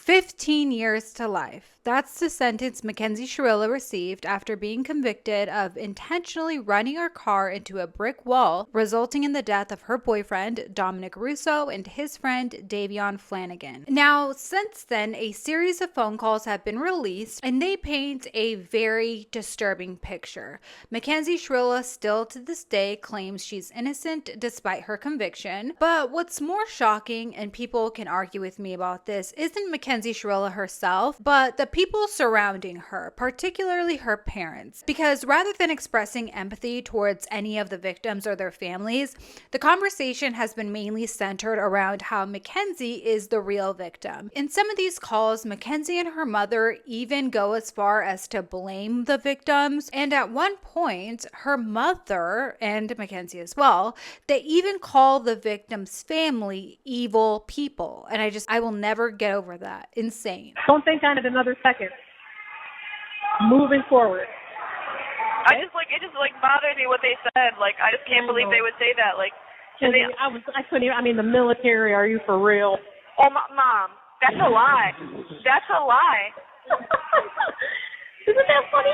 15 years to life. That's the sentence Mackenzie Shirilla received after being convicted of intentionally running her car into a brick wall, resulting in the death of her boyfriend, Dominic Russo, and his friend, Davion Flanagan. Now, since then, a series of phone calls have been released, and they paint a very disturbing picture. Mackenzie Shirilla still to this day claims she's innocent despite her conviction. But what's more shocking, and people can argue with me about this, isn't Mackenzie Shirilla herself, but the people surrounding her, particularly her parents. Because rather than expressing empathy towards any of the victims or their families, the conversation has been mainly centered around how Mackenzie is the real victim. In some of these calls, Mackenzie and her mother even go as far as to blame the victims, and at one point, her mother, and Mackenzie as well, they even call the victim's family evil people. And I will never get over that. Insane. Don't think on it another second. Moving forward. It just bothers me what they said. Like, I just can't believe they would say that. Like, I couldn't even, the military, are you for real? Oh, Mom, that's a lie. That's a lie. Isn't that funny?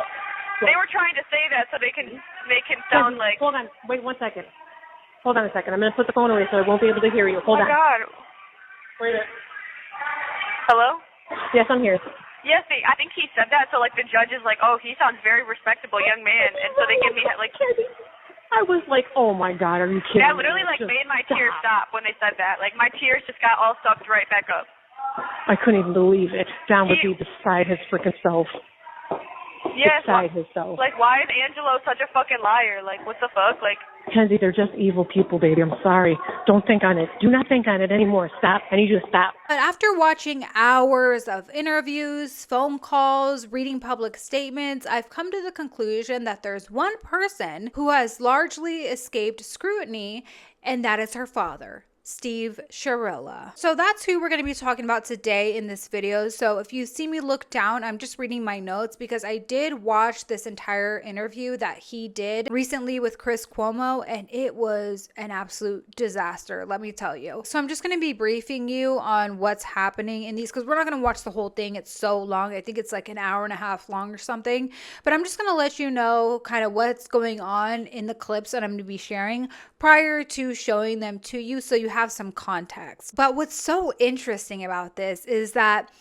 They were trying to say that so they can make him sound like... Hold on. Wait 1 second. Hold on a second. I'm going to put the phone away so I won't be able to hear you. Hold on. Oh, my God. Wait a minute. Hello? Yes, I'm here. Yes, I think he said that, so, like, the judge is like, oh, he sounds very respectable young man, and so they give me, like... I was like, oh, my God, are you kidding me? That literally, like, made my tears stop when they said that. Like, my tears just got all sucked right back up. I couldn't even believe it. John would be beside his freaking self. Yes. Beside himself. Like, why is Angelo such a fucking liar? Like, what the fuck? Like... Kenzie, they're just evil people, baby. I'm sorry. Don't think on it. Do not think on it anymore. Stop. I need you to stop. But after watching hours of interviews, phone calls, reading public statements, I've come to the conclusion that there's one person who has largely escaped scrutiny, and that is her father, Steve Shirilla. So that's who we're going to be talking about today in this video. So if you see me look down, I'm just reading my notes because I did watch this entire interview that he did recently with Cuomo, and it was an absolute disaster, let me tell you. So I'm just going to be briefing you on what's happening in these because we're not going to watch the whole thing. It's so long. I think it's like an hour and a half long or something. But I'm just going to let you know kind of what's going on in the clips that I'm going to be sharing prior to showing them to you so you have some context. But what's so interesting about this is that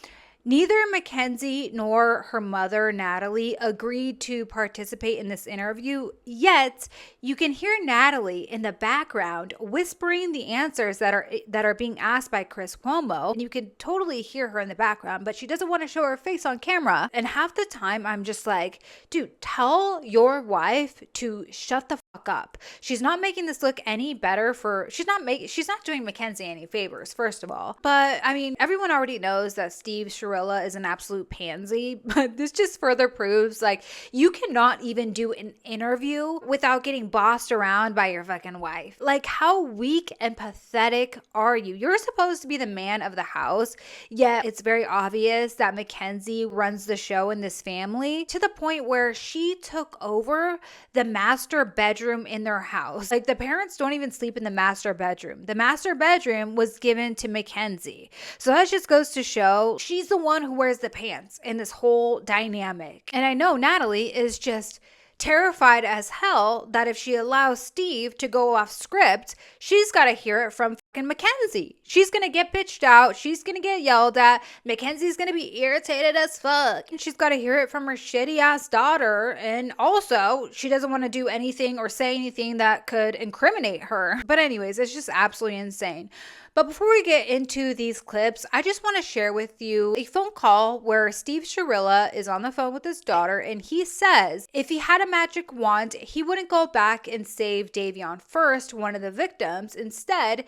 neither Mackenzie nor her mother, Natalie, agreed to participate in this interview, yet you can hear Natalie in the background whispering the answers that are being asked by Cuomo. And you can totally hear her in the background, but she doesn't want to show her face on camera. And half the time I'm just like, dude, tell your wife to shut the fuck up. She's not making this look any better she's not doing Mackenzie any favors, first of all. But I mean, everyone already knows that Steve Shirilla is an absolute pansy, but this just further proves like you cannot even do an interview without getting bossed around by your fucking wife. Like, how weak and pathetic are you? You're supposed to be the man of the house, yet it's very obvious that Mackenzie runs the show in this family to the point where she took over the master bedroom in their house. Like, the parents don't even sleep in the master bedroom. The master bedroom was given to Mackenzie. So that just goes to show she's the one who wears the pants in this whole dynamic. And I know Natalie is just terrified as hell that if she allows Steve to go off script, she's got to hear it from fucking Mackenzie. She's going to get bitched out. She's going to get yelled at. Mackenzie's going to be irritated as fuck. And she's got to hear it from her shitty ass daughter. And also, she doesn't want to do anything or say anything that could incriminate her. But anyways, it's just absolutely insane. But before we get into these clips, I just want to share with you a phone call where Steve Shirilla is on the phone with his daughter, and he says if he had a magic wand, he wouldn't go back and save Davion first, one of the victims. Instead,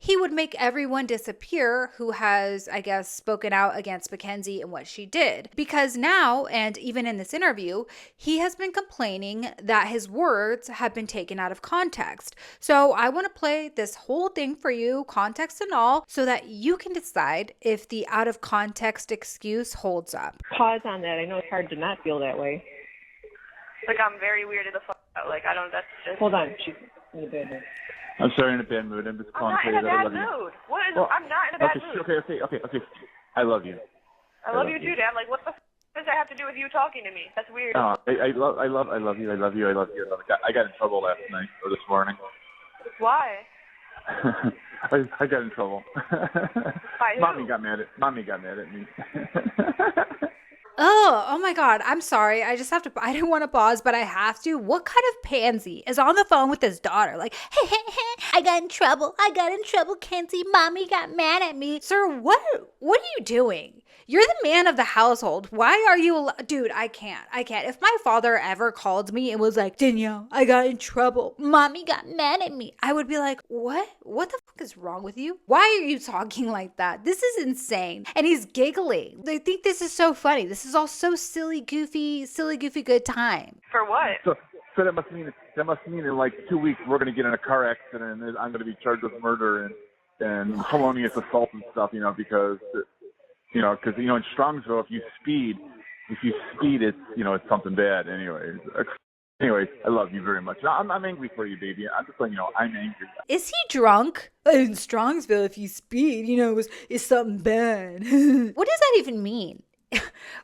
he would make everyone disappear who has, I guess, spoken out against Mackenzie and what she did. Because now, and even in this interview, he has been complaining that his words have been taken out of context. So I want to play this whole thing for you, context and all, so that you can decide if the out of context excuse holds up. Pause on that. I know it's hard to not feel that way. Like, I'm very weirded the fuck out. Like, I don't, that's just... Hold on. She's in a bad mood. I'm sorry, in a bad mood. I'm just calling I'm not in a bad you. mood. What is, Well, I'm not in a bad mood. Okay. I love you. I love you too, Dad. Like, what the does that have to do with you talking to me? That's weird. I love you. I got in trouble last night or this morning. Why? I got in trouble. By who? Mommy got mad at me. Oh my God. I'm sorry. I didn't want to pause, but I have to. What kind of pansy is on the phone with his daughter? Like, I got in trouble, Kenzie. Mommy got mad at me. Sir, what are you doing? You're the man of the household. Why are you, dude, I can't. If my father ever called me and was like, Danielle, I got in trouble, Mommy got mad at me, I would be like, what the fuck is wrong with you? Why are you talking like that? This is insane. And he's giggling. They think this is so funny. This is all so silly, goofy good time. For what? So that must mean in like 2 weeks we're going to get in a car accident and I'm going to be charged with murder and felonious assault and stuff, because in Strongsville, if you speed, it's it's something bad. Anyways, I love you very much. I'm angry for you, baby. I'm just letting you know I'm angry. Is he drunk? In Strongsville, if you speed, is something bad. What does that even mean?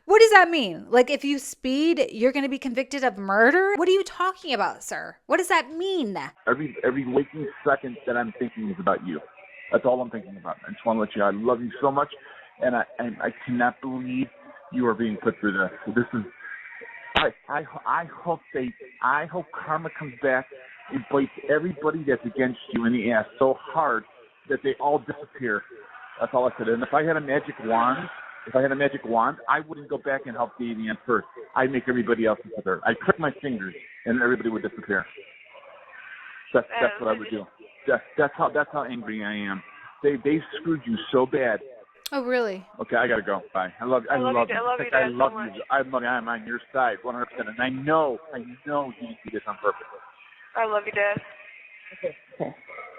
What does that mean? Like, if you speed, you're going to be convicted of murder? What are you talking about, sir? What does that mean? Every waking second that I'm thinking is about you. That's all I'm thinking about. I just want to let you know I love you so much, and I cannot believe you are being put through this. This is. I hope karma comes back and bites everybody that's against you in the ass so hard that they all disappear. That's all I said. And if I had a magic wand, I wouldn't go back and help Davey Ann first. I'd make everybody else disappear. I'd click my fingers and everybody would disappear. That's what I would do. That's how angry I am. They screwed you so bad. Oh, really? Okay, I gotta go. Bye. I love you. I love you, Dad, so much. I'm on your side, 100%, and I know you did this on purpose. I love you, Dad. Okay.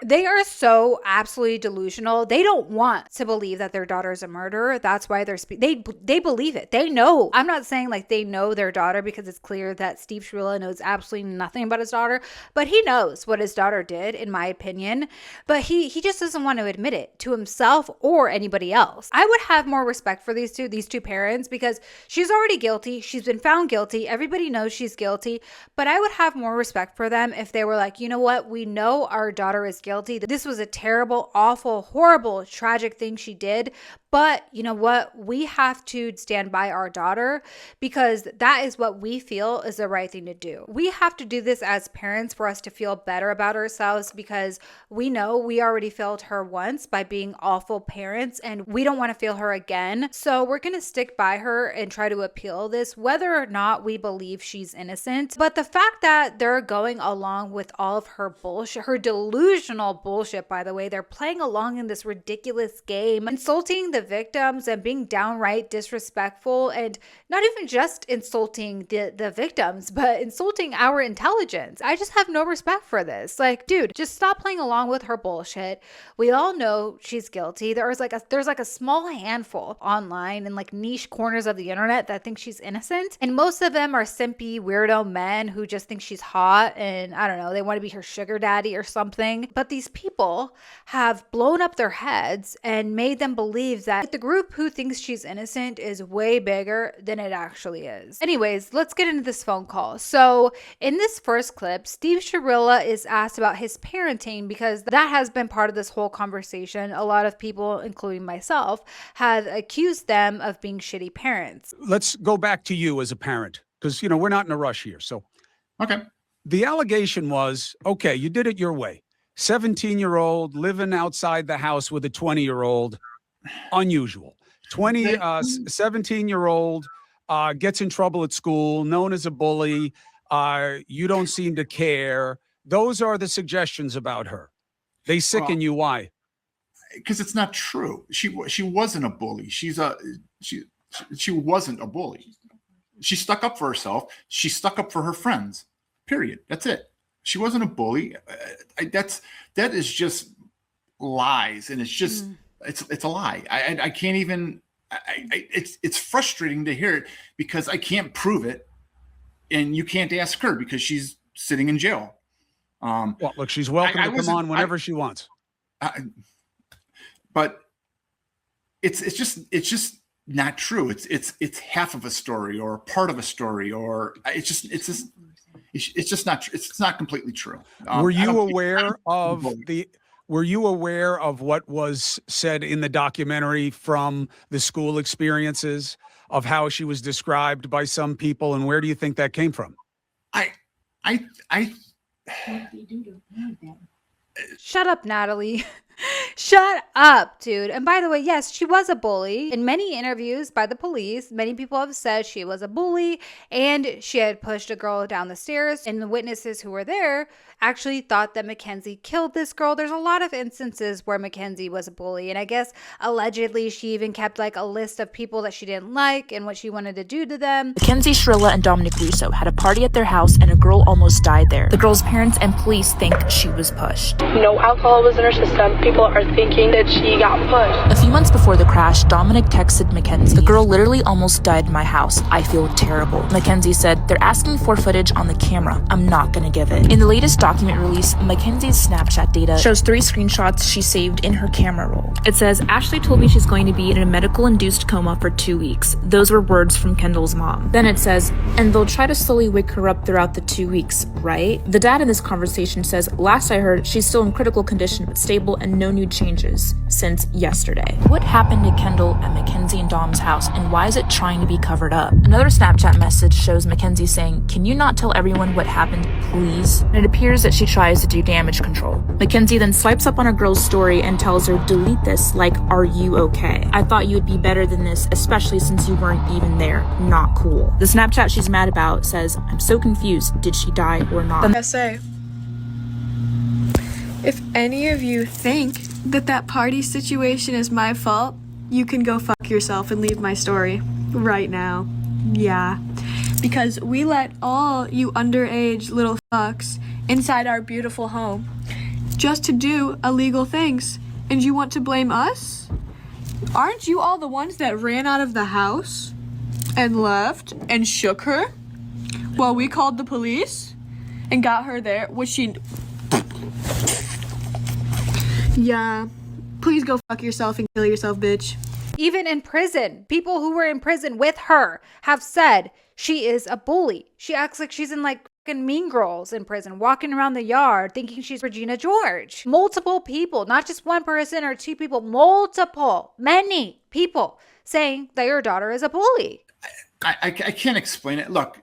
They are so absolutely delusional. They don't want to believe that their daughter is a murderer. That's why they believe it. They know. I'm not saying like they know their daughter, because it's clear that Steve Shirilla knows absolutely nothing about his daughter, but he knows what his daughter did, in my opinion. But he just doesn't want to admit it to himself or anybody else. I would have more respect for these two parents, because she's already guilty. She's been found guilty. Everybody knows she's guilty. But I would have more respect for them if they were like, you know what? We know our daughter is guilty. This was a terrible, awful, horrible, tragic thing she did. But you know what? We have to stand by our daughter, because that is what we feel is the right thing to do. We have to do this as parents for us to feel better about ourselves, because we know we already failed her once by being awful parents, and we don't want to fail her again. So we're going to stick by her and try to appeal this, whether or not we believe she's innocent. But the fact that they're going along with all of her bullshit, her delusional bullshit, by the way, they're playing along in this ridiculous game, insulting the victims and being downright disrespectful, and not even just insulting the victims, but insulting our intelligence. I just have no respect for this. Like, dude, just stop playing along with her bullshit. We all know she's guilty. There's like a small handful online in like niche corners of the internet that think she's innocent, and most of them are simpy weirdo men who just think she's hot, and I don't know, they want to be her sugar daddy or something. But these people have blown up their heads and made them believe that the group who thinks she's innocent is way bigger than it actually is. Anyways, let's get into this phone call. So in this first clip, Steve Shirilla is asked about his parenting, because that has been part of this whole conversation. A lot of people, including myself, have accused them of being shitty parents. Let's go back to you as a parent, because, we're not in a rush here. So, okay. The allegation was, okay, you did it your way. 17-year-old living outside the house with a 20-year-old, unusual. 17-year-old gets in trouble at school, known as a bully. You don't seem to care. Those are the suggestions about her. They sicken you. Why? Because it's not true. She wasn't a bully. She wasn't a bully. She stuck up for herself. She stuck up for her friends. Period. That's it. She wasn't a bully. That is just lies, and it's just it's a lie. I can't even. It's frustrating to hear it, because I can't prove it, and you can't ask her because she's sitting in jail. Well, look, she's welcome to come on whenever she wants. But it's just not true. It's half of a story or part of a story, or it's just not. It's not completely true. Were you aware of what was said in the documentary from the school experiences of how she was described by some people, and where do you think that came from? Shut up, Natalie. Shut up, dude. And by the way, yes, she was a bully. In many interviews by the police, many people have said she was a bully and she had pushed a girl down the stairs. And the witnesses who were there actually thought that Mackenzie killed this girl. There's a lot of instances where Mackenzie was a bully. And I guess allegedly she even kept like a list of people that she didn't like and what she wanted to do to them. Mackenzie, Shrilla, and Dominic Russo had a party at their house and a girl almost died there. The girl's parents and police think she was pushed. No alcohol was in her system. People are thinking that she got pushed. A few months before the crash, Dominic texted Mackenzie, "The girl literally almost died in my house. I feel terrible." Mackenzie said, "They're asking for footage on the camera. I'm not gonna give it." In the latest document release, Mackenzie's Snapchat data shows 3 screenshots she saved in her camera roll. It says, "Ashley told me she's going to be in a medical-induced coma for 2 weeks." Those were words from Kendall's mom. Then it says, "And they'll try to slowly wake her up throughout the 2 weeks, right?" The dad in this conversation says, "Last I heard, she's still in critical condition but stable and no new changes since yesterday." What happened to Kendall at Mackenzie and Dom's house, and why is it trying to be covered up? Another Snapchat message shows Mackenzie saying, "Can you not tell everyone what happened, please?" And it appears that she tries to do damage control. Mackenzie then swipes up on her girl's story and tells her, "Delete this, like, are you okay? I thought you would be better than this, especially since you weren't even there. Not cool." The Snapchat she's mad about says, "I'm so confused. Did she die or not?" SA. If any of you think that party situation is my fault, you can go fuck yourself and leave my story right now. Yeah. Because we let all you underage little fucks inside our beautiful home just to do illegal things. And you want to blame us? Aren't you all the ones that ran out of the house and left and shook her while we called the police and got her there? Was she... Yeah, please go fuck yourself and kill yourself, bitch. Even in prison, people who were in prison with her have said she is a bully. She acts like she's in like fucking Mean Girls in prison, walking around the yard thinking she's Regina George. Multiple people, not just one person or 2 people, many people saying that your daughter is a bully. I can't explain it. Look,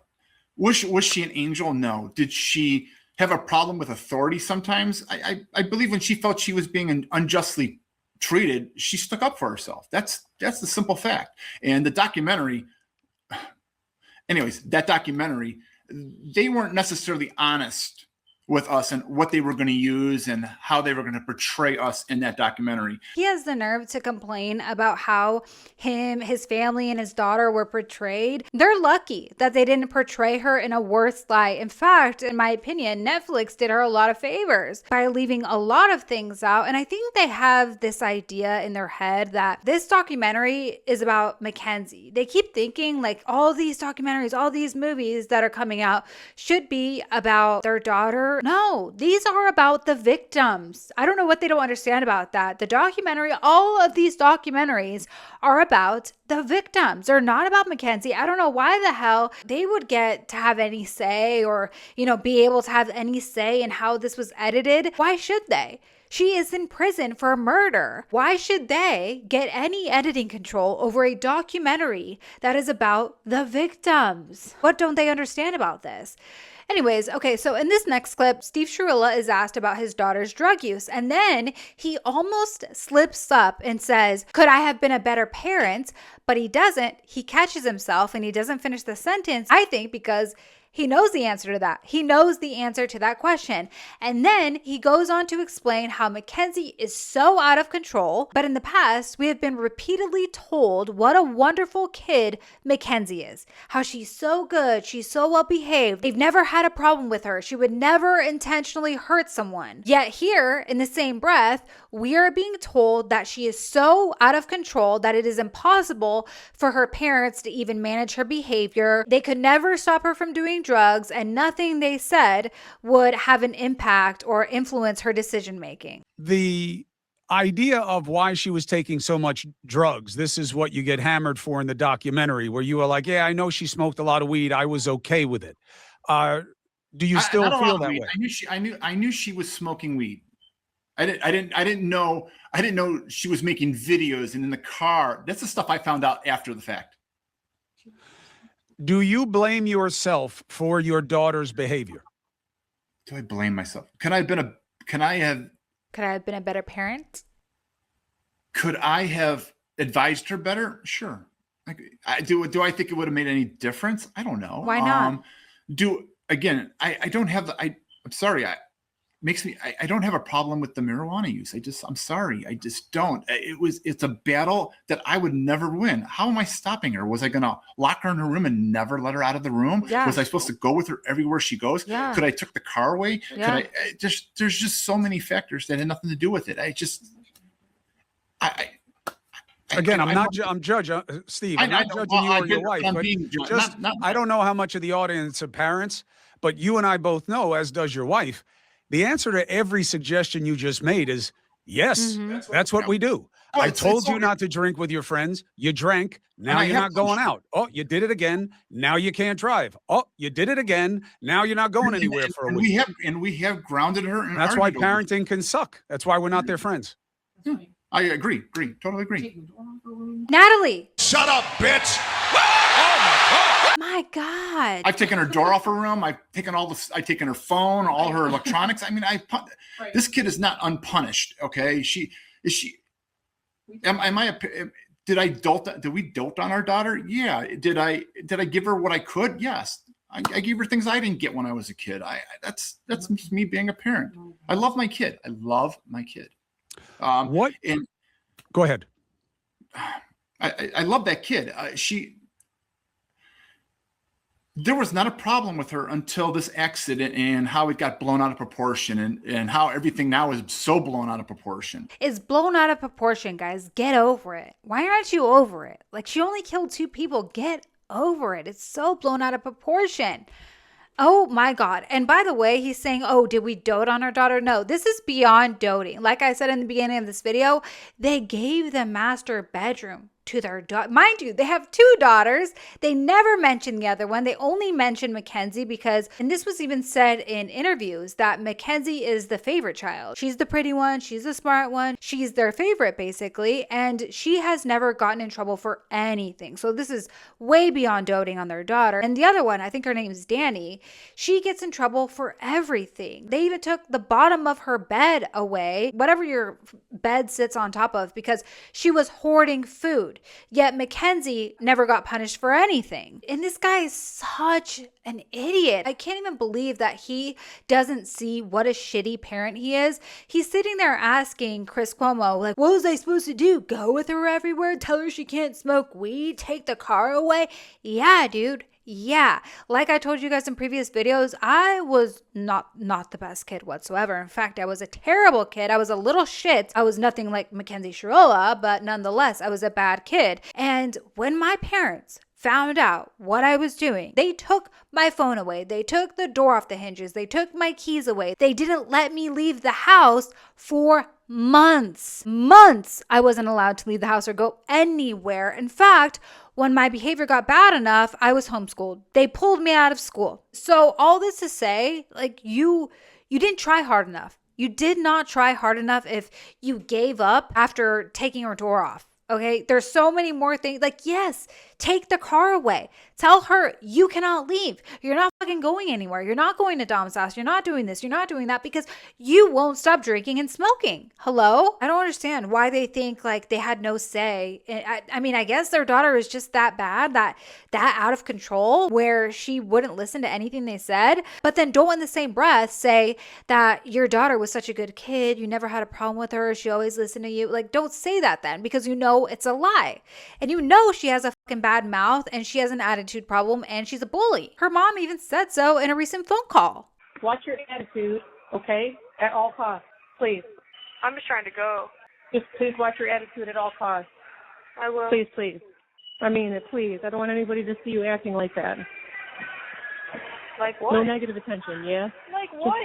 was she an angel? No. Did she have a problem with authority sometimes? I believe when she felt she was being unjustly treated, she stuck up for herself. That's the simple fact. And the documentary, that documentary, they weren't necessarily honest with us and what they were going to use and how they were going to portray us in that documentary. He has the nerve to complain about how his family and his daughter were portrayed. They're lucky that they didn't portray her in a worse light. In fact, in my opinion, Netflix did her a lot of favors by leaving a lot of things out. And I think they have this idea in their head that this documentary is about Mackenzie. They keep thinking like all these documentaries, all these movies that are coming out should be about their daughter. No, these are about the victims. I don't know what they don't understand about that. The documentary, all of these documentaries are about the victims. They're not about Mackenzie. I don't know why the hell they would get to have any say or, be able to have any say in how this was edited. Why should they? She is in prison for murder. Why should they get any editing control over a documentary that is about the victims? What don't they understand about this? Anyways, okay, so in this next clip, Steve Shirilla is asked about his daughter's drug use, and then he almost slips up and says, "Could I have been a better parent?" But he doesn't. He catches himself and he doesn't finish the sentence, I think, because he knows the answer to that. He knows the answer to that question. And then he goes on to explain how Mackenzie is so out of control, but in the past, we have been repeatedly told what a wonderful kid Mackenzie is. How she's so good, she's so well behaved. They've never had a problem with her. She would never intentionally hurt someone. Yet here, in the same breath, we are being told that she is so out of control that it is impossible for her parents to even manage her behavior. They could never stop her from doing drugs, and nothing they said would have an impact or influence her decision making. The idea of why she was taking so much drugs. This is what you get hammered for in the documentary, where you are like, yeah, I know she smoked a lot of weed. I was okay with it. Do you still not a lot feel of that weed. way? I knew she was smoking weed. I didn't know she was making videos and in the car. That's the stuff I found out after the fact. Do you blame yourself for your daughter's behavior? Do I blame myself? Could I have been a better parent? Could I have advised her better? Sure. Do I think it would have made any difference? I don't know. Why not? I don't have I'm sorry. I don't have a problem with the marijuana use. I'm sorry. I just don't. It's a battle that I would never win. How am I stopping her? Was I going to lock her in her room and never let her out of the room? Yeah. Was I supposed to go with her everywhere she goes? Yeah. Could I took the car away? Yeah. There's just so many factors that had nothing to do with it. I'm judging Steve. I'm not judging you or your wife, but I don't know how much of the audience are parents, but you and I both know, as does your wife, the answer to every suggestion you just made is yes. Mm-hmm. That's what we do. I told you not to drink with your friends. You drank. Now you're not going out. Oh, you did it again. Now you can't drive. Oh, you did it again. Now you're not going anywhere for a week. We have grounded her. And that's why parenting can suck. That's why we're not their friends. I agree. Totally agree. Natalie. Shut up, bitch. My God. I've taken her door off her room. I've taken her phone, all her electronics. I mean, this kid is not unpunished. Okay. Did we dote on our daughter? Yeah. Did I give her what I could? Yes. I gave her things I didn't get when I was a kid. That's just me being a parent. I love my kid. Go ahead. I love that kid. There was not a problem with her until this accident and how it got blown out of proportion and how everything now is so blown out of proportion. It's blown out of proportion, guys. Get over it. Why aren't you over it? Like, she only killed 2 people. Get over it. It's so blown out of proportion. Oh my God. And by the way, he's saying, oh, did we dote on our daughter? No, this is beyond doting. Like I said in the beginning of this video, they gave the master bedroom to their daughter. Mind you, they have 2 daughters. They never mentioned the other one. They only mentioned Mackenzie because, and this was even said in interviews, that Mackenzie is the favorite child. She's the pretty one. She's the smart one. She's their favorite, basically. And she has never gotten in trouble for anything. So this is way beyond doting on their daughter. And the other one, I think her name's Danny, she gets in trouble for everything. They even took the bottom of her bed away, whatever your bed sits on top of, because she was hoarding food. Yet Mackenzie never got punished for anything. And this guy is such an idiot. I can't even believe that he doesn't see what a shitty parent he is. He's sitting there asking Chris Cuomo, like, what was I supposed to do? Go with her everywhere? Tell her she can't smoke weed? Take the car away? Yeah, dude. Yeah, like I told you guys in previous videos, I was not the best kid whatsoever. In fact, I was a terrible kid. I was a little shit. I was nothing like Mackenzie Shirilla, but nonetheless, I was a bad kid. And when my parents found out what I was doing, they took my phone away. They took the door off the hinges. They took my keys away. They didn't let me leave the house for months. I wasn't allowed to leave the house or go anywhere. In fact, when my behavior got bad enough, I was homeschooled. They pulled me out of school. So all this to say, like, you didn't try hard enough. You did not try hard enough if you gave up after taking her door off. Okay, there's so many more things. Like, yes, take the car away. Tell her you cannot leave. You're not fucking going anywhere. You're not going to Dom's house. You're not doing this. You're not doing that because you won't stop drinking and smoking. Hello? I don't understand why they think like they had no say. I mean, I guess their daughter is just that bad, that out of control where she wouldn't listen to anything they said. But then don't in the same breath say that your daughter was such a good kid. You never had a problem with her. She always listened to you. Like, don't say that then because you know it's a lie. And you know she has a fucking bad mouth and she has an attitude problem and she's a bully. Her mom even said so in a recent phone call. Watch your attitude, okay? At all costs, please. I'm just trying to go. Just please watch your attitude at all costs. I will. Please. I mean it, please. I don't want anybody to see you acting like that. Like what? No negative attention, yeah? Like what?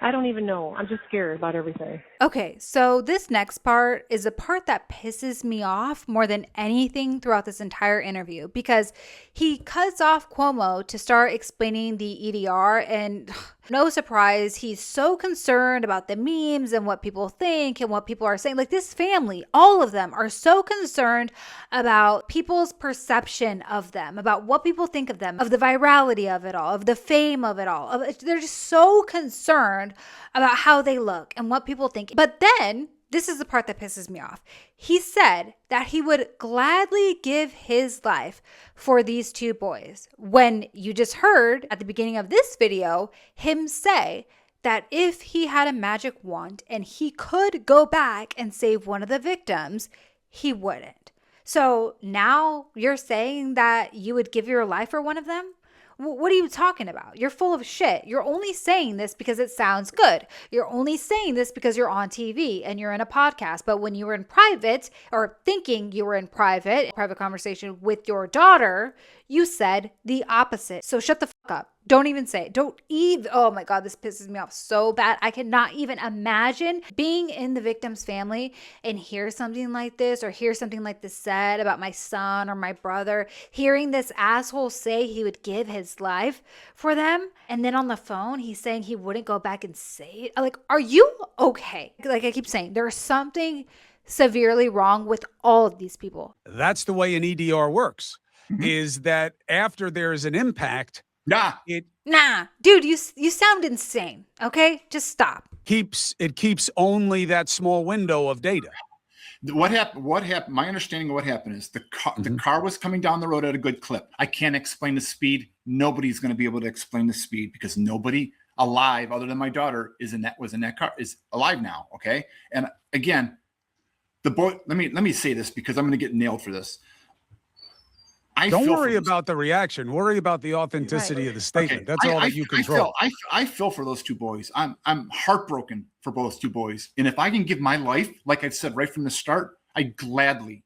I don't even know. I'm just scared about everything. Okay, so this next part is a part that pisses me off more than anything throughout this entire interview, because he cuts off Cuomo to start explaining the EDR, and no surprise, he's so concerned about the memes and what people think and what people are saying. Like, this family, all of them are so concerned about people's perception of them, about what people think of them, of the virality of it all, of the fame of it all. They're just so concerned about how they look and what people think. But then, this is the part that pisses me off. He said that he would gladly give his life for these two boys, when you just heard at the beginning of this video him say that if he had a magic wand and he could go back and save one of the victims, he wouldn't. So now you're saying that you would give your life for one of them? What are you talking about? You're full of shit. You're only saying this because it sounds good. You're only saying this because you're on TV and you're in a podcast. But when you were in private, or thinking you were in private conversation with your daughter, you said the opposite. So shut the fuck up. Don't even say it. Don't even. Oh my God, this pisses me off so bad. I cannot even imagine being in the victim's family and hear something like this, or hear something like this said about my son or my brother, hearing this asshole say he would give his life for them. And then on the phone, he's saying he wouldn't go back and say it. Like, are you okay? Like I keep saying, there's something severely wrong with all of these people. That's the way an EDR works, is that after there's an impact, Nah, dude, you sound insane. Okay, just stop. It keeps only that small window of data. What happened? My understanding of what happened is the car was coming down the road at a good clip. I can't explain the speed. Nobody's going to be able to explain the speed, because nobody alive other than my daughter was in that car, is alive now. Okay, and again, the boy. Let me say this, because I'm going to get nailed for this. Don't worry about the reaction. Worry about the authenticity of the statement. Okay. That's all that you control. I feel for those two boys. I'm heartbroken for both two boys. And if I can give my life, like I've said right from the start, I gladly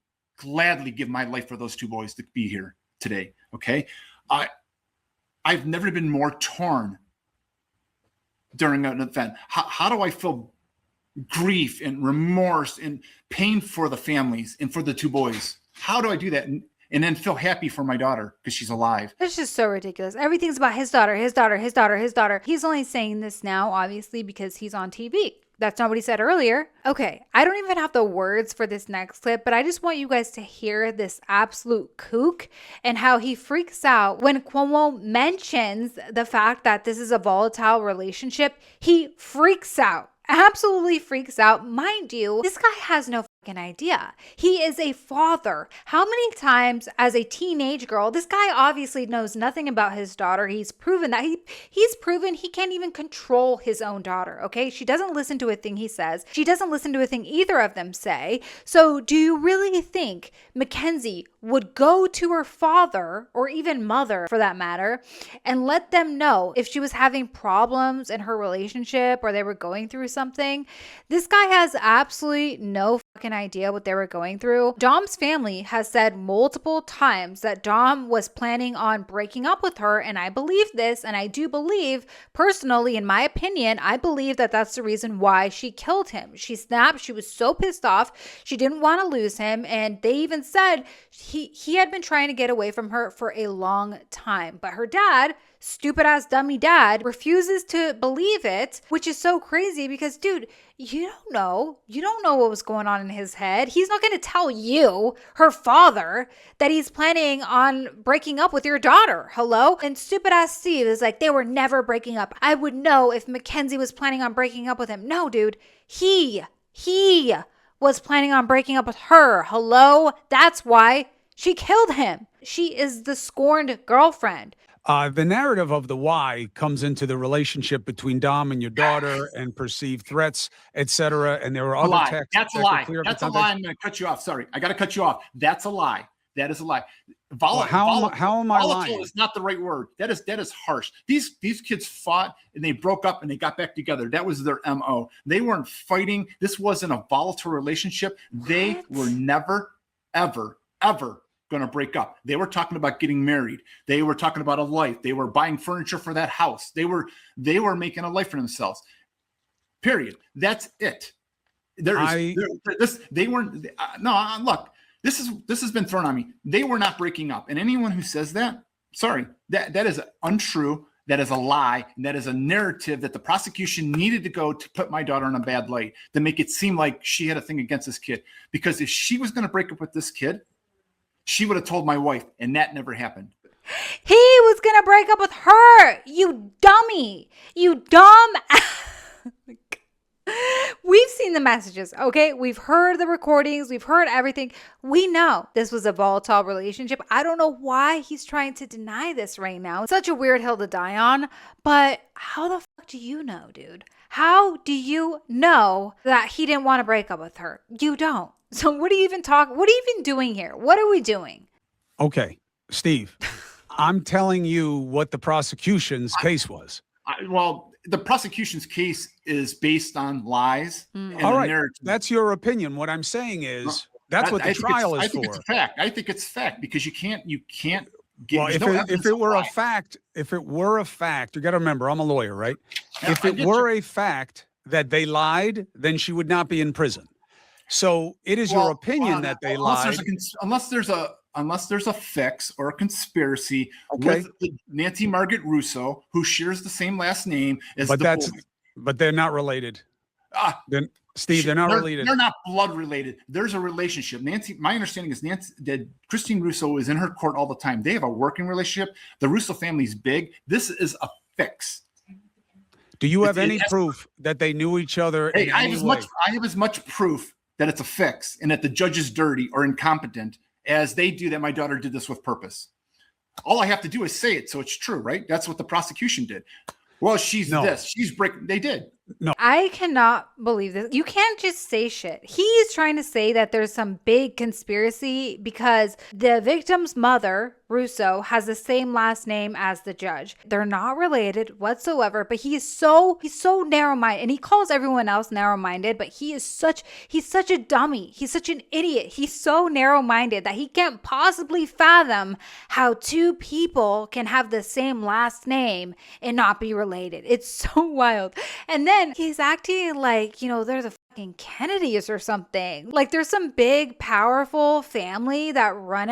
give my life for those two boys to be here today. Okay. I've never been more torn during an event. How do I feel grief and remorse and pain for the families and for the two boys? How do I do that? And then feel happy for my daughter because she's alive. It's just so ridiculous. Everything's about his daughter, his daughter, his daughter, his daughter. He's only saying this now, obviously, because he's on TV. That's not what he said earlier. Okay, I don't even have the words for this next clip, but I just want you guys to hear this absolute kook and how he freaks out when Cuomo mentions the fact that this is a volatile relationship. He freaks out. Absolutely freaks out. Mind you, this guy has no fucking idea. He is a father. How many times as a teenage girl, this guy obviously knows nothing about his daughter. He's proven that he's proven he can't even control his own daughter, okay? She doesn't listen to a thing he says. She doesn't listen to a thing either of them say. So do you really think Mackenzie would go to her father, or even mother for that matter, and let them know if she was having problems in her relationship or they were going through something? This guy has absolutely no fucking idea what they were going through. Dom's family has said multiple times that Dom was planning on breaking up with her, and I believe this, and I do believe, personally, in my opinion, I believe that that's the reason why she killed him. She snapped. She was so pissed off. She didn't want to lose him, and they even said he had been trying to get away from her for a long time, but her dad, stupid ass dummy dad, refuses to believe it, which is so crazy because, dude, you don't know what was going on in his head. He's not going to tell you, her father, that he's planning on breaking up with your daughter. Hello? And stupid ass Steve is like, they were never breaking up. I would know if Mackenzie was planning on breaking up with him. No, dude, he was planning on breaking up with her. Hello? That's why she killed him. She is the scorned girlfriend. The narrative of the why comes into the relationship between Dom and your daughter and perceived threats, etc. And there were other texts. That's a lie. That's a lie. I'm going to cut you off. Sorry. I got to cut you off. That's a lie. That is a lie. How am I lying? Volatile is not the right word. That is harsh. These kids fought and they broke up and they got back together. That was their MO. They weren't fighting. This wasn't a volatile relationship. They were never, ever going to break up. They were talking about getting married. They were talking about a life. They were buying furniture for that house. They were making a life for themselves. Period. That's it. They weren't. No, look, this has been thrown on me. They were not breaking up, and anyone who says that, sorry, that is untrue. That is a lie, and that is a narrative that the prosecution needed to go to put my daughter in a bad light, to make it seem like she had a thing against this kid. Because if she was going to break up with this kid, she would have told my wife, and that never happened. He was going to break up with her, you dummy, you dumb. We've seen the messages, okay? We've heard the recordings. We've heard everything. We know this was a volatile relationship. I don't know why he's trying to deny this right now. It's such a weird hill to die on, but how the fuck do you know, dude? How do you know that he didn't want to break up with her? You don't. So what are you even doing here? What are we doing? Okay, Steve, I'm telling you what the prosecution's case was. The prosecution's case is based on lies. And all right, narrative. That's your opinion. What I'm saying is that's what the trial is for. I think it's a fact. I think it's fact because you can't get. Well, if it were a fact, you got to remember, I'm a lawyer, right? Yeah, if it were a fact that they lied, then she would not be in prison. So it is your opinion that they lied. Unless there's a fix or a conspiracy with Nancy Margaret Russo, who shares the same last name as but they're not related. Steve, they're not related. They're not blood related. There's a relationship. My understanding is that Christine Russo is in her court all the time. They have a working relationship. The Russo family's big. This is a fix. Do you have any proof that they knew each other? I have as much proof that it's a fix and that the judge is dirty or incompetent as they do that my daughter did this with purpose. All I have to do is say it, so it's true, right? That's what the prosecution did. Well, they did. No. I cannot believe this. You can't just say shit. He's trying to say that there's some big conspiracy because the victim's mother, Russo, has the same last name as the judge. They're not related whatsoever, but he's so narrow-minded, and he calls everyone else narrow-minded, but he's such a dummy. He's such an idiot. He's so narrow-minded that he can't possibly fathom how two people can have the same last name and not be related. It's so wild. And then he's acting like, they're the fucking Kennedys or something. Like there's some big, powerful family that run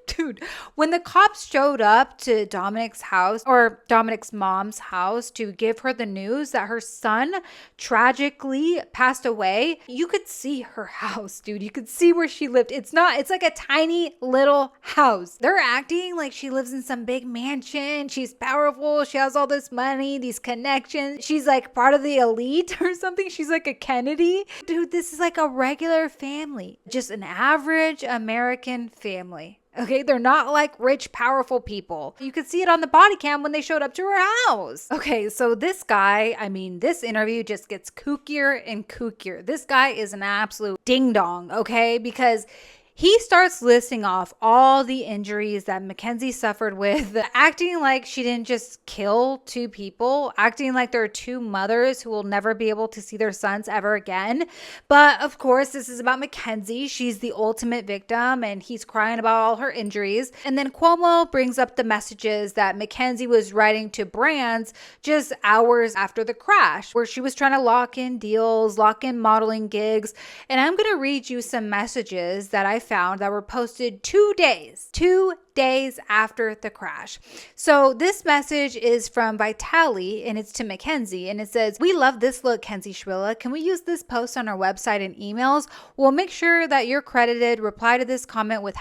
dude, when the cops showed up to Dominic's house or Dominic's mom's house to give her the news that her son tragically passed away, you could see her house, dude. You could see where she lived. It's like a tiny little house. They're acting like she lives in some big mansion. She's powerful. She has all this money, these connections. She's like part of the elite or something. She's like a Kennedy. Dude, this is like a regular family. Just an average American family. Okay, they're not like rich, powerful people. You could see it on the body cam when they showed up to her house. Okay, so this guy, this interview just gets kookier and kookier. This guy is an absolute ding-dong, okay? Because he starts listing off all the injuries that Mackenzie suffered with, acting like she didn't just kill two people, acting like there are two mothers who will never be able to see their sons ever again. But of course, this is about Mackenzie. She's the ultimate victim, and he's crying about all her injuries. And then Cuomo brings up the messages that Mackenzie was writing to brands just hours after the crash, where she was trying to lock in deals, lock in modeling gigs. And I'm going to read you some messages that I found that were posted 2 days after the crash. So this message is from Vitali and it's to Mackenzie, and it says, "We love this look, Kenzie Shrilla. Can we use this post on our website and emails? We'll make sure that you're credited. Reply to this comment with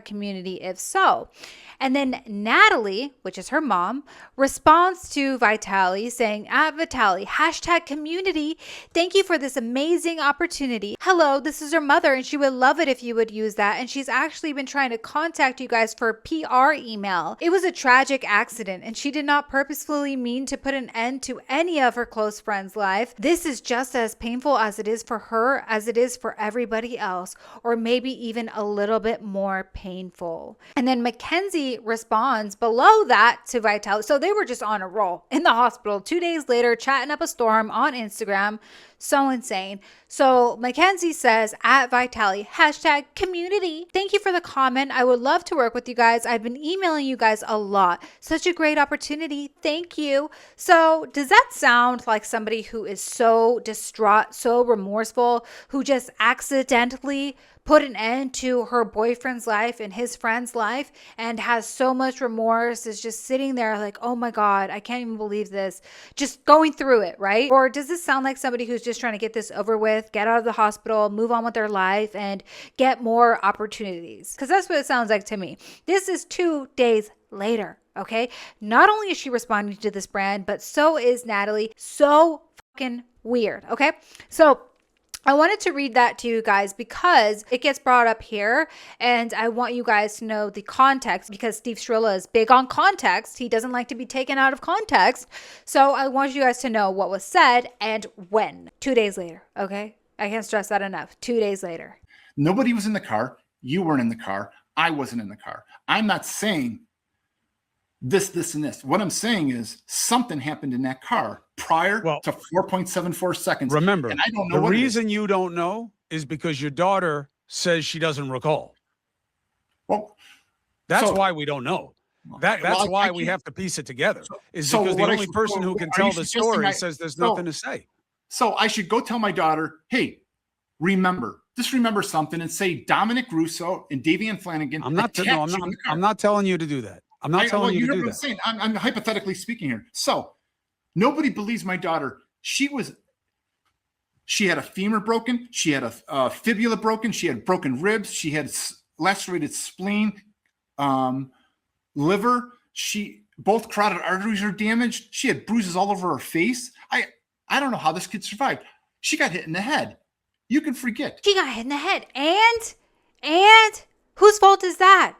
#community if so." And then Natalie, which is her mom, responds to Vitali saying, "Vitali, #community. Thank you for this amazing opportunity. Hello, this is her mother and she would love it if you would use that. And she's actually been trying to contact you guys for a PR email. It was a tragic accident and she did not purposefully mean to put an end to any of her close friends' life. This is just as painful as it is for her as it is for everybody else, or maybe even a little bit more painful." And then Mackenzie responds below that to Vitali. So they were just on a roll in the hospital 2 days later, chatting up a storm on Instagram. So insane. So Mackenzie says at Vitali, #community. Thank you for the comment. I would love to work with you guys. I've been emailing you guys a lot. Such a great opportunity. Thank you. So does that sound like somebody who is so distraught, so remorseful, who just accidentally put an end to her boyfriend's life and his friend's life and has so much remorse, is just sitting there like, oh my God, I can't even believe this, just going through it, right? Or does this sound like somebody who's just trying to get this over with, get out of the hospital, move on with their life, and get more opportunities? Because that's what it sounds like to me. This is 2 days later, okay? Not only is she responding to this brand, but so is Natalie. So fucking weird, okay? So I wanted to read that to you guys because it gets brought up here, and I want you guys to know the context, because Steve Shrilla is big on context. He doesn't like to be taken out of context. So I want you guys to know what was said and when. 2 days later, okay? I can't stress that enough. 2 days later. Nobody was in the car. You weren't in the car. I wasn't in the car. I'm not saying this, and this. What I'm saying is something happened in that car prior to 4.74 seconds. Remember, and I don't know the reason you don't know is because your daughter says she doesn't recall. Well, that's why we don't know. That's why we have to piece it together. Because the only person who can tell the story says there's nothing to say. So I should go tell my daughter, hey, just remember something, and say Dominic Russo and Davian Flanagan. I'm not telling you to do that. I'm not telling you to do that. Saying. I'm hypothetically speaking here. So nobody believes my daughter. She had a femur broken. She had a fibula broken. She had broken ribs. She had lacerated spleen, liver. Both carotid arteries are damaged. She had bruises all over her face. I don't know how this kid survived. She got hit in the head. You can forget. She got hit in the head. And whose fault is that?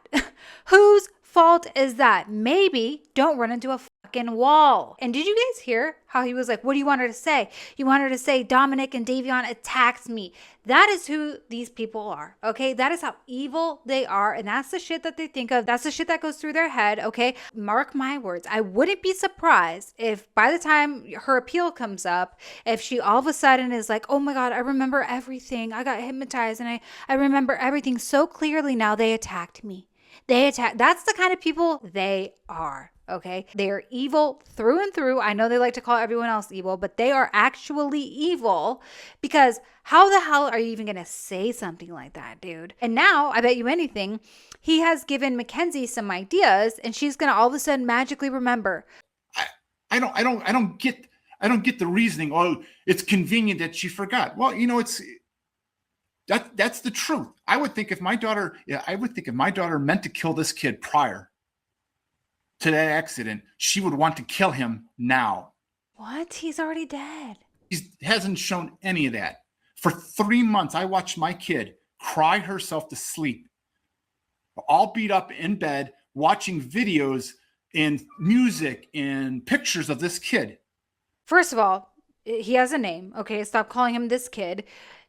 Whose fault is that? Maybe don't run into a fucking wall. And did you guys hear how he was like, what do you want her to say? You want her to say Dominic and Davion attacked me. That is who these people are, okay? That is how evil they are, and that's the shit that they think of. That's the shit that goes through their head, okay? Mark my words. I wouldn't be surprised if by the time her appeal comes up, if she all of a sudden is like, oh my God, I remember everything. I got hypnotized and I remember everything so clearly now. They attacked me. That's the kind of people they are. Okay. They are evil through and through. I know they like to call everyone else evil, but they are actually evil, because how the hell are you even going to say something like that, dude? And now I bet you anything, he has given Mackenzie some ideas, and she's going to all of a sudden magically remember. I don't get the reasoning. Oh, it's convenient that she forgot. Well, that's the truth. I would think if my daughter meant to kill this kid prior to that accident, she would want to kill him now. What? He's already dead. He hasn't shown any of that. For 3 months, I watched my kid cry herself to sleep, all beat up in bed, watching videos and music and pictures of this kid. First of all, he has a name. Okay, stop calling him this kid.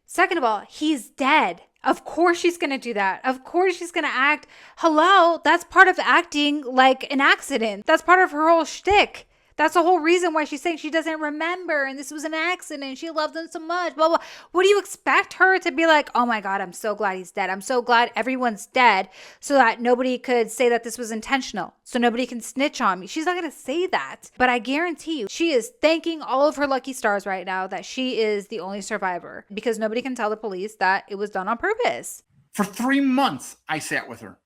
Second of all, he's dead. Of course she's going to do that. Of course she's going to act. Hello, that's part of acting like an accident. That's part of her whole shtick. That's the whole reason why she's saying she doesn't remember and this was an accident. She loved him so much, blah, blah. What do you expect her to be like? Oh my God, I'm so glad he's dead. I'm so glad everyone's dead so that nobody could say that this was intentional. So nobody can snitch on me. She's not going to say that. But I guarantee you, she is thanking all of her lucky stars right now that she is the only survivor, because nobody can tell the police that it was done on purpose. For 3 months, I sat with her.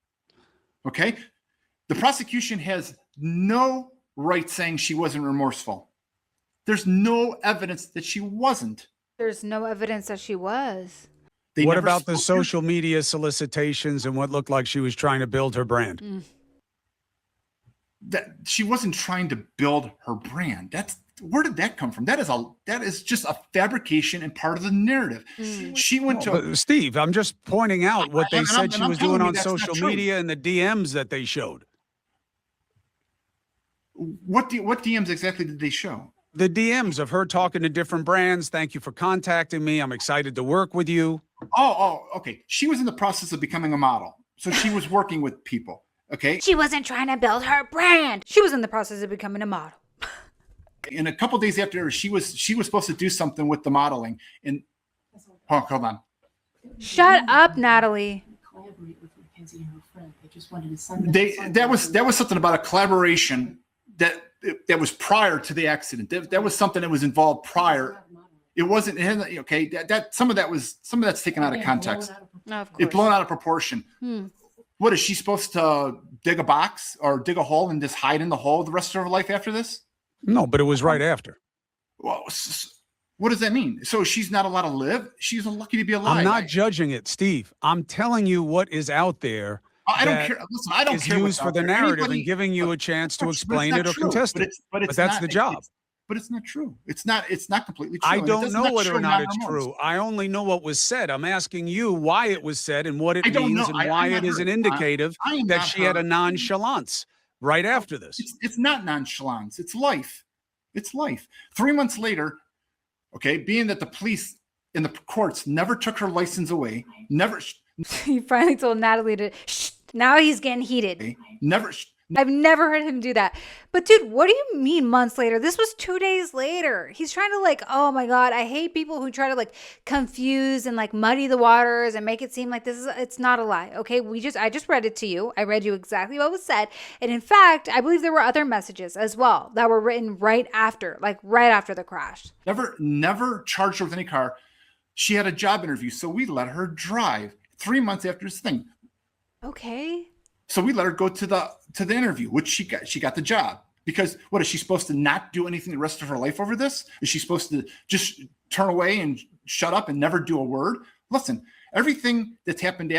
Okay? The prosecution has no right saying she wasn't remorseful. There's no evidence that she wasn't. There's no evidence that she was. What about the social media solicitations and what looked like she was trying to build her brand? That she wasn't trying to build her brand. Where did that come from? That is just a fabrication and part of the narrative. She went to Steve, I'm just pointing out what they said she was doing on social media and the DMs that they showed. What DMs exactly did they show? The DMs of her talking to different brands. Thank you for contacting me. I'm excited to work with you. Oh, okay. She was in the process of becoming a model. So she was working with people. Okay. She wasn't trying to build her brand. She was in the process of becoming a model. And a couple of days after, she was supposed to do something with the modeling. And hold on. Shut up, Natalie. That was something about a collaboration that was prior to the accident. That was something that was involved prior. It wasn't okay. That some of that's taken out of context. No, of course. It's blown out of proportion. What is she supposed to dig a box or dig a hole and just hide in the hole the rest of her life after this? No, but it was right after. Well, what does that mean? So she's not allowed to live? She's lucky to be alive. I'm not judging it, Steve. I'm telling you what is out there. I don't care. Listen, I don't is care. Used for the narrative and giving you a chance to explain it or contest it. But that's the job. But it's not true. It's not completely true. I don't know whether or not it's true. I only know what was said. I'm asking you why it was said and what it means and why it is an indicative that she had a nonchalance right after this. It's not nonchalance. It's life. It's life. 3 months later, okay, being that the police and the courts never took her license away, never. He finally told Natalie to shh. Now he's getting heated. Never. I've never heard him do that. But dude, what do you mean months later? This was 2 days later. He's trying to oh my God, I hate people who try to confuse and muddy the waters and make it seem like it's not a lie. Okay. I just read it to you. I read you exactly what was said. And in fact, I believe there were other messages as well that were written right after the crash. Never charged her with any car. She had a job interview. So we let her drive 3 months after this thing. Okay. So we let her go to the interview, which she got the job. Because what, is she supposed to not do anything the rest of her life over this? Is she supposed to just turn away and shut up and never do a word? Listen, everything that's happened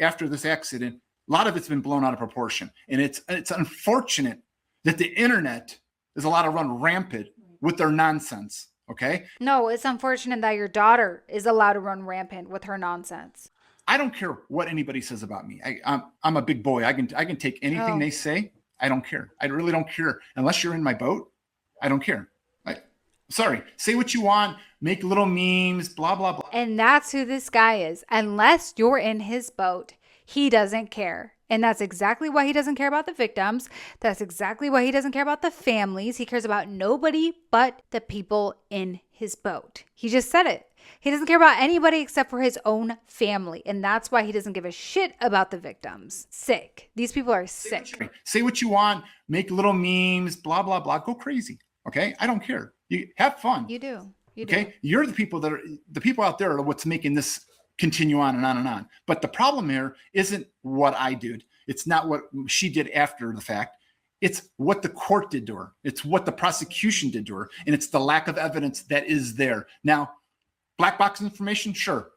after this accident, a lot of it's been blown out of proportion. And it's unfortunate that the internet is allowed to run rampant with their nonsense. Okay? No, it's unfortunate that your daughter is allowed to run rampant with her nonsense. I don't care what anybody says about me. I'm a big boy. I can take anything they say. I don't care. I really don't care. Unless you're in my boat, I don't care. Sorry. Say what you want. Make little memes, blah, blah, blah. And that's who this guy is. Unless you're in his boat, he doesn't care. And that's exactly why he doesn't care about the victims. That's exactly why he doesn't care about the families. He cares about nobody but the people in his boat. He just said it. He doesn't care about anybody except for his own family. And that's why he doesn't give a shit about the victims. Sick. These people are sick. Say what you want. Make little memes, blah, blah, blah. Go crazy. Okay? I don't care. You have fun. You do. Okay? You're the people out there are what's making this continue on and on and on. But the problem here isn't what I did. It's not what she did after the fact. It's what the court did to her. It's what the prosecution did to her. And it's the lack of evidence that is there. Now, black box information, sure.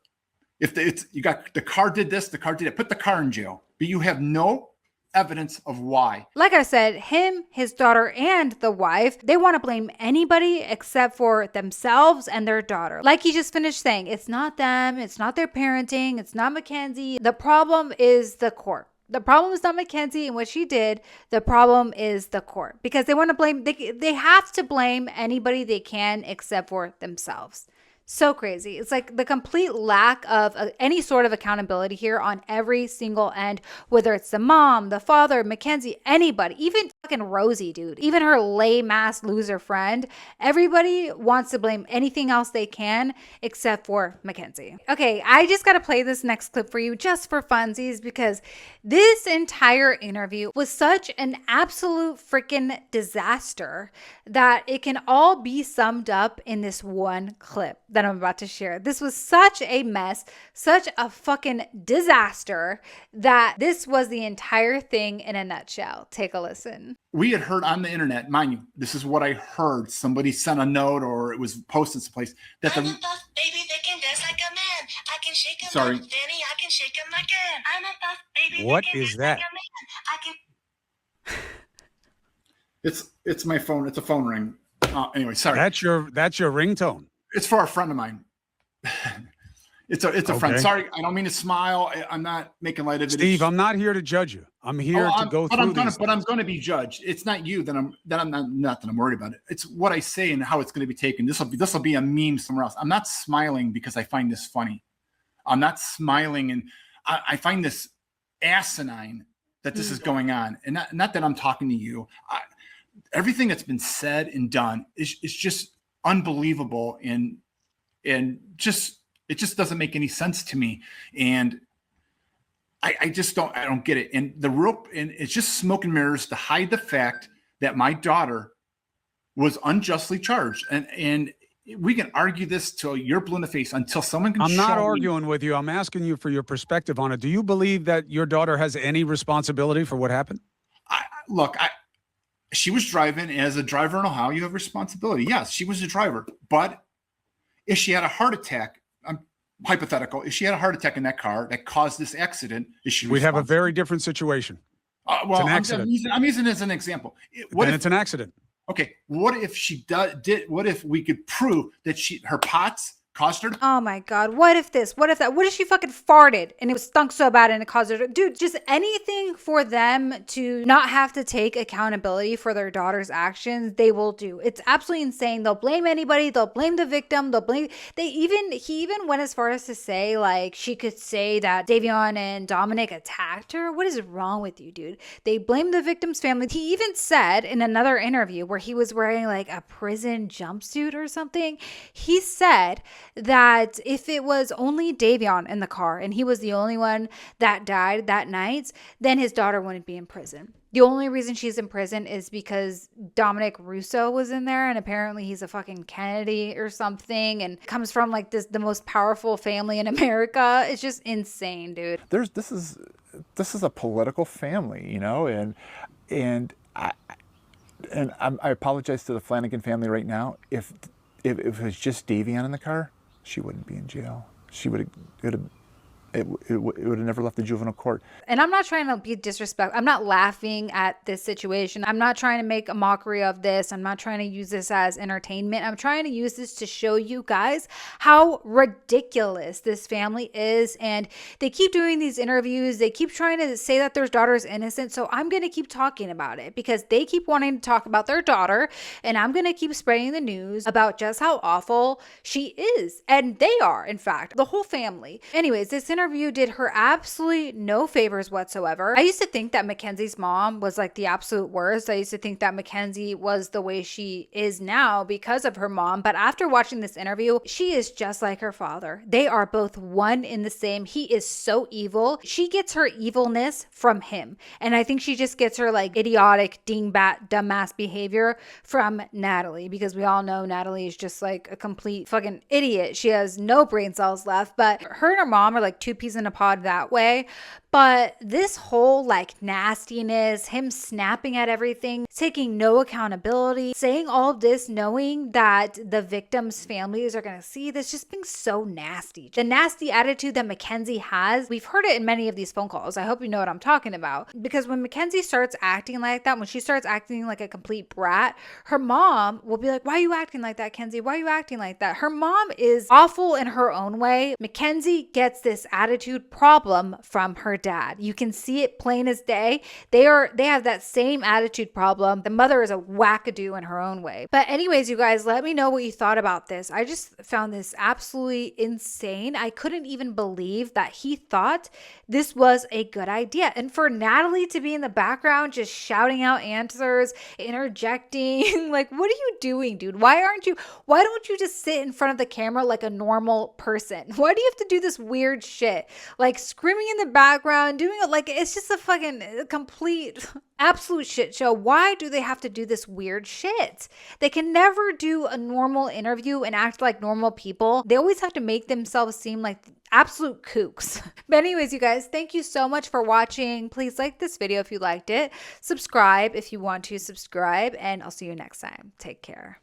If you got the car did this, the car did it, put the car in jail. But you have no evidence of why. Like I said, him, his daughter, and the wife, they want to blame anybody except for themselves and their daughter. Like he just finished saying, it's not them, it's not their parenting, it's not Mackenzie. The problem is the court. The problem is not Mackenzie and what she did. The problem is the court because they want to blame, they have to blame anybody they can except for themselves. So crazy. It's like the complete lack of any sort of accountability here on every single end, whether it's the mom, the father, Mackenzie, anybody, even fucking Rosie, dude, even her lame ass loser friend. Everybody wants to blame anything else they can except for Mackenzie. Okay, I just got to play this next clip for you just for funsies because this entire interview was such an absolute freaking disaster that it can all be summed up in this one clip that I'm about to share. This was such a mess, such a fucking disaster that this was the entire thing in a nutshell. Take a listen. We had heard on the internet, mind you, this is what I heard. Somebody sent a note or it was posted someplace that I'm a buff baby that can dance like a man. I can shake him Sorry. like Danny, I can shake him like a I'm a buff baby What that can is dance that? like a man. I can It's my phone. It's a phone ring. Anyway, sorry. That's your ringtone. It's for a friend of mine. It's a friend. Sorry, I don't mean to smile. I'm not making light of it. Steve, I'm not here to judge you. I'm here to go through these. But I'm going to be judged. It's not you that I'm not that I'm worried about it. It's what I say and how it's going to be taken. This will be a meme somewhere else. I'm not smiling because I find this funny. I'm not smiling and I find this asinine that this is going on. And not that I'm talking to you. everything that's been said and done is just unbelievable. And just, it just doesn't make any sense to me. And I don't get it. And and it's just smoke and mirrors to hide the fact that my daughter was unjustly charged. And we can argue this till you're blue in the face until someone can I'm not show arguing with you. I'm asking you for your perspective on it. Do you believe that your daughter has any responsibility for what happened? She was driving. As a driver in Ohio, you have responsibility. Yes, she was a driver. But if she had a heart attack, hypothetical, if she had a heart attack in that car that caused this accident, is she We'd have a very different situation. Well, it's an accident. I'm using it as an example. It's an accident. Okay, what if she did? What if we could prove that her POTS caused her? Oh my God. What if this? What if that? What if she fucking farted and it was stunk so bad and it caused her to, dude, just anything for them to not have to take accountability for their daughter's actions, they will do. It's absolutely insane. They'll blame anybody. They'll blame the victim. He even went as far as to say, like, she could say that Davion and Dominic attacked her. What is wrong with you, dude? They blame the victim's family. He even said in another interview where he was wearing like a prison jumpsuit or something, he said that if it was only Davion in the car and he was the only one that died that night, then his daughter wouldn't be in prison. The only reason she's in prison is because Dominic Russo was in there, and apparently he's a fucking Kennedy or something and comes from like the most powerful family in America. It's just insane, dude. This is a political family, you know, and I apologize to the Flanagan family right now. If it was just Davion in the car, she wouldn't be in jail. It would have never left the juvenile court. And I'm not trying to be disrespectful. I'm not laughing at this situation. I'm not trying to make a mockery of this. I'm not trying to use this as entertainment. I'm trying to use this to show you guys how ridiculous this family is. And they keep doing these interviews. They keep trying to say that their daughter is innocent. So I'm going to keep talking about it because they keep wanting to talk about their daughter. And I'm going to keep spreading the news about just how awful she is. And they are, in fact, the whole family. Anyways, this interview did her absolutely no favors whatsoever. I used to think that Mackenzie's mom was like the absolute worst. I used to think that Mackenzie was the way she is now because of her mom. But after watching this interview, she is just like her father. They are both one in the same. He is so evil. She gets her evilness from him. And I think she just gets her like idiotic, dingbat, dumbass behavior from Natalie, because we all know Natalie is just like a complete fucking idiot. She has no brain cells left, but her and her mom are like two peas in a pod that way. But this whole like nastiness, him snapping at everything, taking no accountability, saying all of this knowing that the victims' families are going to see this, just being so nasty. The nasty attitude that Mackenzie has, we've heard it in many of these phone calls. I hope you know what I'm talking about. Because when Mackenzie starts acting like that, when she starts acting like a complete brat, her mom will be like, why are you acting like that, Kenzie? Why are you acting like that? Her mom is awful in her own way. Mackenzie gets this attitude problem from her dad. You can see it plain as day. They have that same attitude problem. The mother is a wackadoo in her own way. But anyways, you guys, let me know what you thought about this. I just found this absolutely insane. I couldn't even believe that he thought this was a good idea. And for Natalie to be in the background just shouting out answers, interjecting, like, what are you doing, dude? Why don't you just sit in front of the camera like a normal person? Why do you have to do this weird shit? Like screaming in the background, doing it like it's just a fucking complete absolute shit show. Why do they have to do this weird shit? They can never do a normal interview and act like normal people. They always have to make themselves seem like absolute kooks. But anyways, you guys, thank you so much for watching. Please like this video if you liked it. Subscribe if you want to subscribe, and I'll see you next time. Take care.